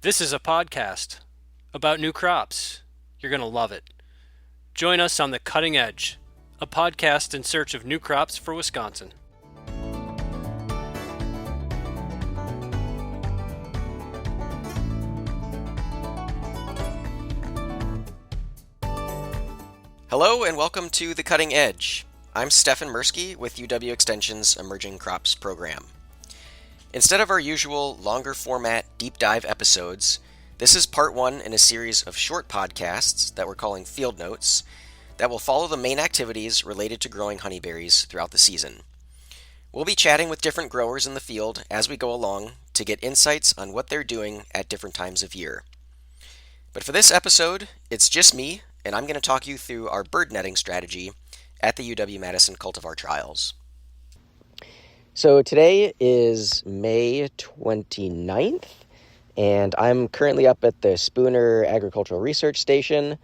This is a podcast about new crops. You're going to love it. Join us on The Cutting Edge, a podcast in search of new crops for Wisconsin. Hello and welcome to The Cutting Edge. I'm Steffen Mirsky with UW Extension's Emerging Crops program. Instead of our usual longer format deep dive episodes, this is part one in a series of short podcasts that we're calling Field Notes that will follow the main activities related to growing honeyberries throughout the season. We'll be chatting with different growers in the field as we go along to get insights on what they're doing at different times of year. But for this episode, it's just me, and I'm going to talk you through our bird netting strategy at the UW-Madison cultivar trials. So today is May 29th, and I'm currently up at the Spooner Agricultural Research Station,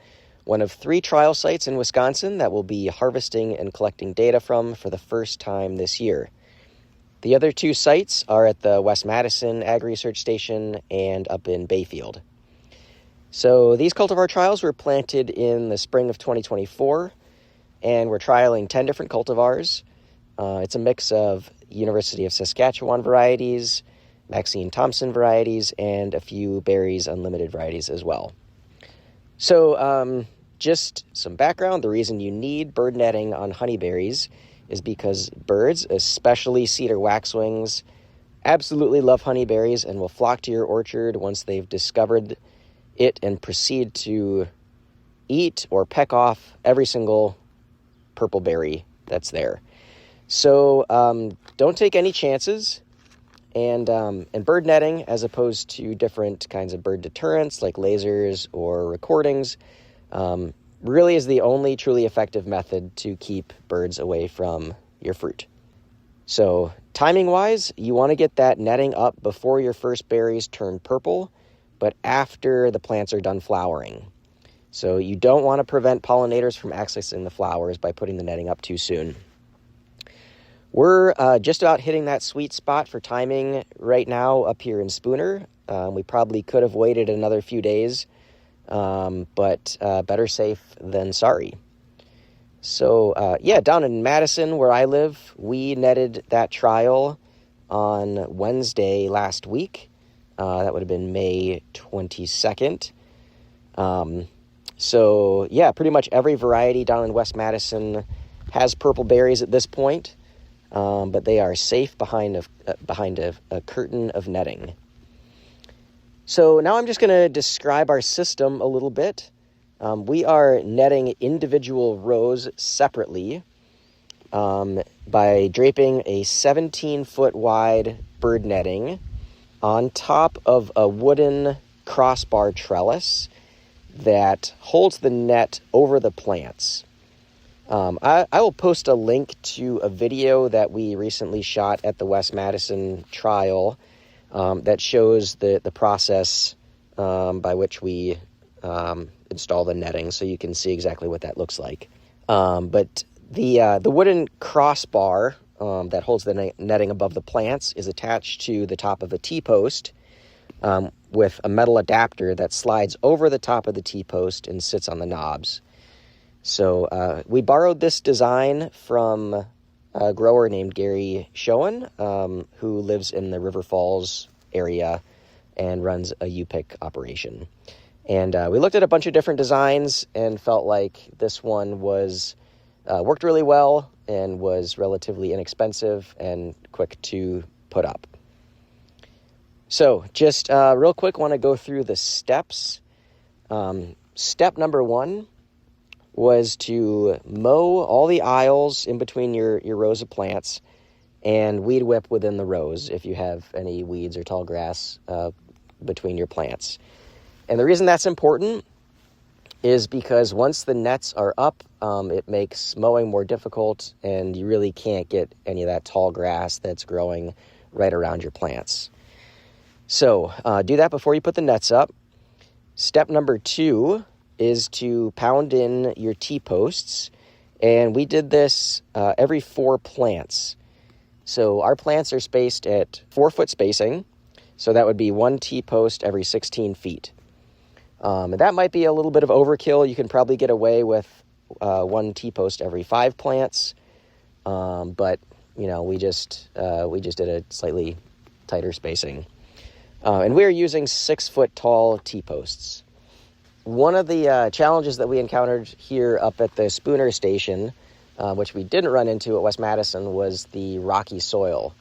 one of 3 trial sites in Wisconsin that we'll be harvesting and collecting data from for the first time this year. The other 2 sites are at the West-Madison Ag Research Station and up in Bayfield. So these cultivar trials were planted in the spring of 2024, and we're trialing 10 different cultivars. It's a mix of University of Saskatchewan varieties, Maxine Thompson varieties, and a few Berries Unlimited varieties as well. So just some background, the reason you need bird netting on honeyberries is because birds, especially cedar waxwings, absolutely love honeyberries and will flock to your orchard once they've discovered it and proceed to eat or peck off every single purple berry that's there. So don't take any chances, and bird netting, as opposed to different kinds of bird deterrents like lasers or recordings, really is the only truly effective method to keep birds away from your fruit. So timing-wise, you want to get that netting up before your first berries turn purple, but after the plants are done flowering. So you don't want to prevent pollinators from accessing the flowers by putting the netting up too soon. We're just about hitting that sweet spot for timing right now up here in Spooner. We probably could have waited another few days, but better safe than sorry. So down in Madison where I live, we netted that trial on Wednesday last week. That would have been May 22nd. Pretty much every variety down in West Madison has purple berries at this point. But they are safe behind a curtain of netting. So now I'm just going to describe our system a little bit. We are netting individual rows separately by draping a 17-foot wide bird netting on top of a wooden crossbar trellis that holds the net over the plants. I will post a link to a video that we recently shot at the West Madison trial that shows the process by which we install the netting, so you can see exactly what that looks like. But the wooden crossbar that holds the netting above the plants is attached to the top of a T-post with a metal adapter that slides over the top of the T-post and sits on the knobs. So we borrowed this design from a grower named Gary Schoen, who lives in the River Falls area and runs a U-pick operation. And we looked at a bunch of different designs and felt like this one was worked really well and was relatively inexpensive and quick to put up. So just real quick, want to go through the steps. Step number 1 was to mow all the aisles in between your rows of plants and weed whip within the rows if you have any weeds or tall grass between your plants. And the reason that's important is because once the nets are up, it makes mowing more difficult and you really can't get any of that tall grass that's growing right around your plants. So do that before you put the nets up. Step number 2 is to pound in your T-posts, and we did this every 4 plants. So our plants are spaced at 4-foot spacing, So that would be 1 T-post every 16 feet. And that might be a little bit of overkill. You can probably get away with 1 T-post every 5 plants. But, we just did a slightly tighter spacing. And we're using 6-foot tall T-posts. One of the challenges that we encountered here up at the Spooner station, which we didn't run into at West Madison, was the rocky soil.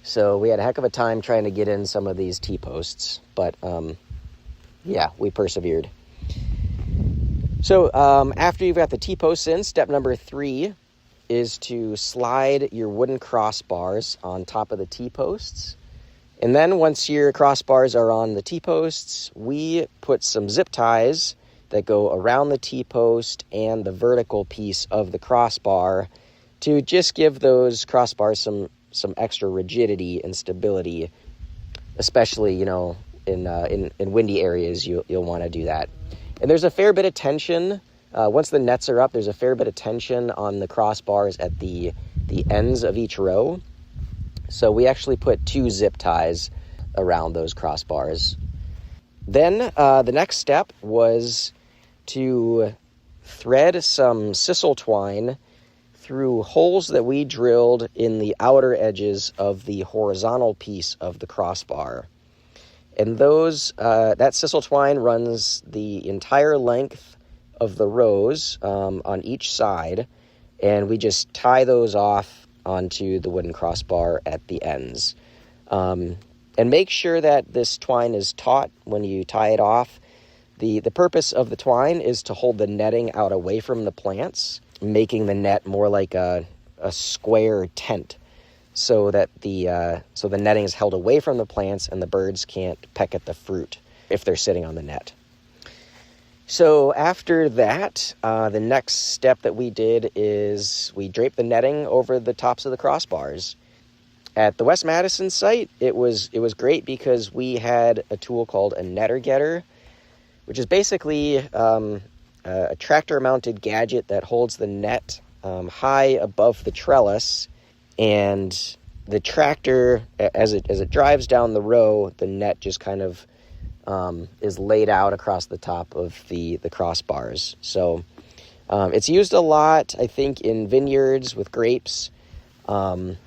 So we had a heck of a time trying to get in some of these T-posts, but we persevered. So after you've got the T-posts in, step number 3 is to slide your wooden crossbars on top of the T-posts. And then once your crossbars are on the T-posts, we put some zip ties that go around the T-post and the vertical piece of the crossbar to just give those crossbars some extra rigidity and stability, especially, in windy areas, you'll want to do that. And there's a fair bit of tension. Once the nets are up, there's a fair bit of tension on the crossbars at the ends of each row. So we actually put 2 zip ties around those crossbars. Then the next step was to thread some Sisal twine through holes that we drilled in the outer edges of the horizontal piece of the crossbar. And that Sisal twine runs the entire length of the rows on each side, and we just tie those off onto the wooden crossbar at the ends. And make sure that this twine is taut when you tie it off. The purpose of the twine is to hold the netting out away from the plants, making the net more like a square tent, so that the netting is held away from the plants and the birds can't peck at the fruit if they're sitting on the net. So after that, the next step that we did is we draped the netting over the tops of the crossbars. At the West Madison site, it was great because we had a tool called a netter getter, which is basically a tractor-mounted gadget that holds the net high above the trellis, and the tractor, as it drives down the row, the net just kind of is laid out across the top of the crossbars. So it's used a lot, I think, in vineyards with grapes, and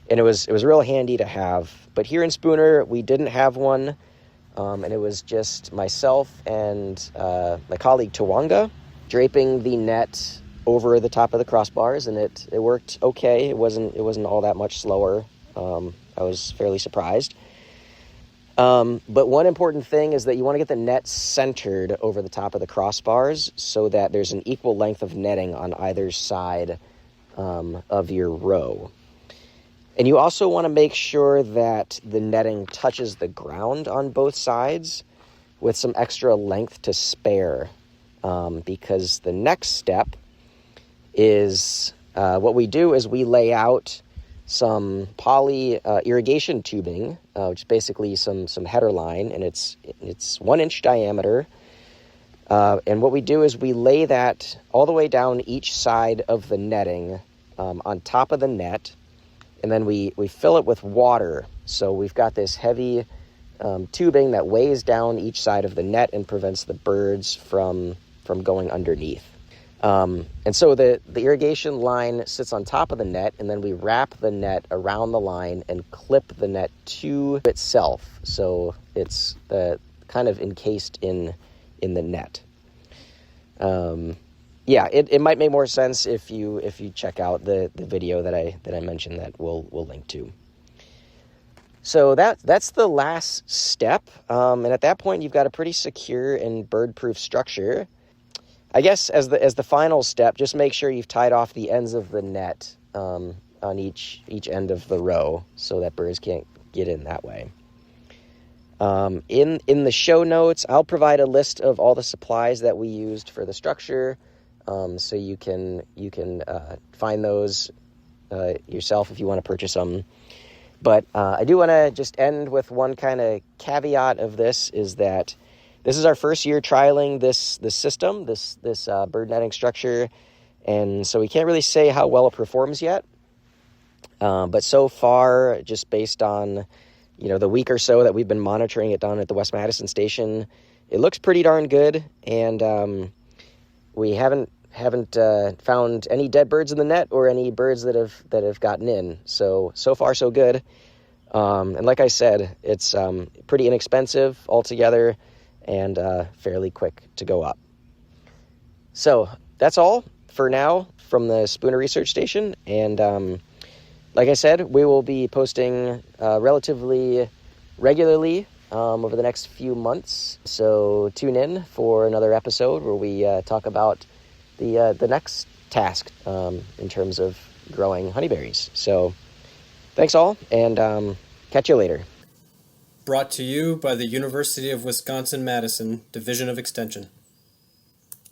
it was real handy to have. But here in Spooner, we didn't have one, and it was just myself and my colleague Tawanga draping the net over the top of the crossbars, and it worked okay. It wasn't all that much slower. I was fairly surprised. But one important thing is that you want to get the net centered over the top of the crossbars so that there's an equal length of netting on either side of your row. And you also want to make sure that the netting touches the ground on both sides with some extra length to spare, because the next step is what we do is we lay out some poly irrigation tubing, which is basically some header line, and it's 1 inch diameter. And what we do is we lay that all the way down each side of the netting on top of the net, and then we fill it with water. So we've got this heavy tubing that weighs down each side of the net and prevents the birds from going underneath. And so the irrigation line sits on top of the net, and then we wrap the net around the line and clip the net to itself. So it's kind of encased in the net. It might make more sense if you check out the video that I mentioned that we'll link to. So that's the last step, and at that point you've got a pretty secure and bird-proof structure. I guess as the final step, just make sure you've tied off the ends of the net on each end of the row so that birds can't get in that way. In the show notes, I'll provide a list of all the supplies that we used for the structure, so you can find those yourself if you want to purchase them. But I do want to just end with one kind of caveat of this, is that this is our first year trialing this system, this bird netting structure, and so we can't really say how well it performs yet. But so far, just based on the week or so that we've been monitoring it down at the West-Madison station, it looks pretty darn good, and we haven't found any dead birds in the net or any birds that have gotten in. So far so good. And like I said, it's pretty inexpensive altogether and fairly quick to go up. So that's all for now from the Spooner Research Station, and like I said, we will be posting relatively regularly over the next few months. So tune in for another episode where we talk about the next task in terms of growing honeyberries. So thanks all, and catch you later. Brought to you by the University of Wisconsin-Madison Division of Extension.